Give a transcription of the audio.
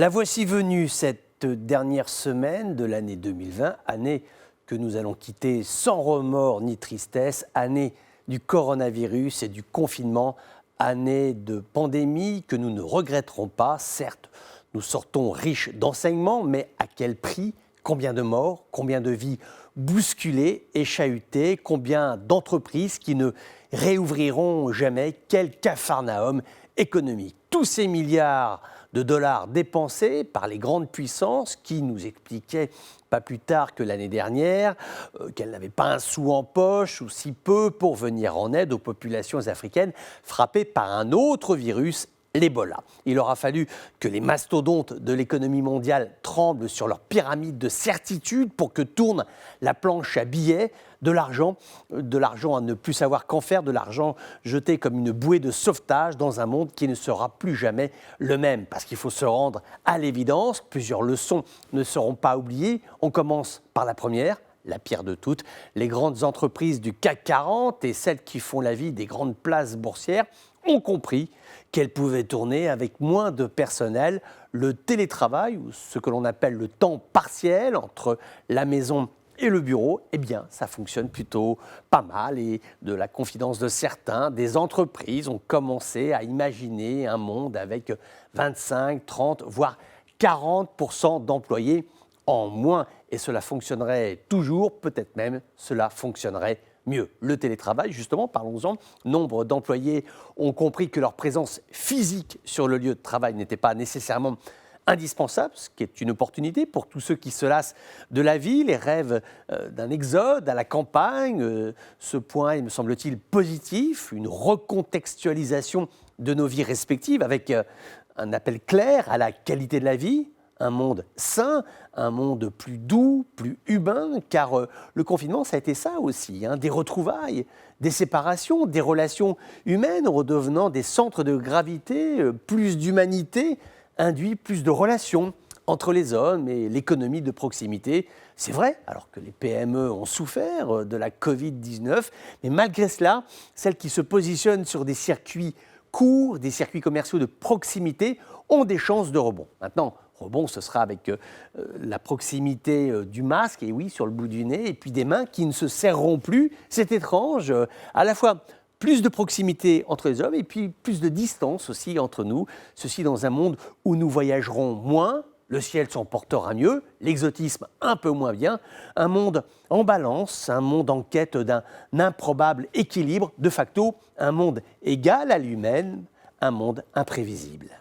La voici venue cette dernière semaine de l'année 2020, année que nous allons quitter sans remords ni tristesse, année du coronavirus et du confinement, année de pandémie que nous ne regretterons pas. Certes, nous sortons riches d'enseignements, mais à quel prix? Combien de morts? Combien de vies bousculées et chahutées? Combien d'entreprises qui ne réouvriront jamais? Quel capharnaüm économique? Tous ces milliards de dollars dépensés par les grandes puissances qui nous expliquaient pas plus tard que l'année dernière qu'elles n'avaient pas un sou en poche ou si peu pour venir en aide aux populations africaines frappées par un autre virus, l'Ebola. Il aura fallu que les mastodontes de l'économie mondiale tremblent sur leur pyramide de certitude pour que tourne la planche à billets, de l'argent à ne plus savoir qu'en faire, de l'argent jeté comme une bouée de sauvetage dans un monde qui ne sera plus jamais le même. Parce qu'il faut se rendre à l'évidence, plusieurs leçons ne seront pas oubliées. On commence par la première, la pire de toutes. Les grandes entreprises du CAC 40 et celles qui font la vie des grandes places boursières ont compris qu'elles pouvaient tourner avec moins de personnel. Le télétravail, ou ce que l'on appelle le temps partiel entre la maison et le bureau, eh bien, ça fonctionne plutôt pas mal. Et de la confidence de certains, des entreprises ont commencé à imaginer un monde avec 25, 30, voire 40% d'employés en moins. Et cela fonctionnerait toujours, peut-être même cela fonctionnerait mieux. Le télétravail, justement, parlons-en. Nombre d'employés ont compris que leur présence physique sur le lieu de travail n'était pas nécessairement indispensable, ce qui est une opportunité pour tous ceux qui se lassent de la ville et rêvent d'un exode à la campagne. Ce point est, me semble-t-il, positif, une recontextualisation de nos vies respectives avec un appel clair à la qualité de la vie, un monde sain, un monde plus doux, plus humain, car le confinement, ça a été ça aussi, des retrouvailles, des séparations, des relations humaines redevenant des centres de gravité, plus d'humanité induit plus de relations entre les hommes et l'économie de proximité. C'est vrai, alors que les PME ont souffert de la Covid-19, mais malgré cela, celles qui se positionnent sur des circuits courts, des circuits commerciaux de proximité, ont des chances de rebond. Maintenant, rebond, ce sera avec la proximité du masque, et oui, sur le bout du nez, et puis des mains qui ne se serreront plus. C'est étrange, à la fois plus de proximité entre les hommes et puis plus de distance aussi entre nous. Ceci dans un monde où nous voyagerons moins, le ciel s'en portera mieux, l'exotisme un peu moins bien, un monde en balance, un monde en quête d'un improbable équilibre, de facto un monde égal à lui-même, un monde imprévisible.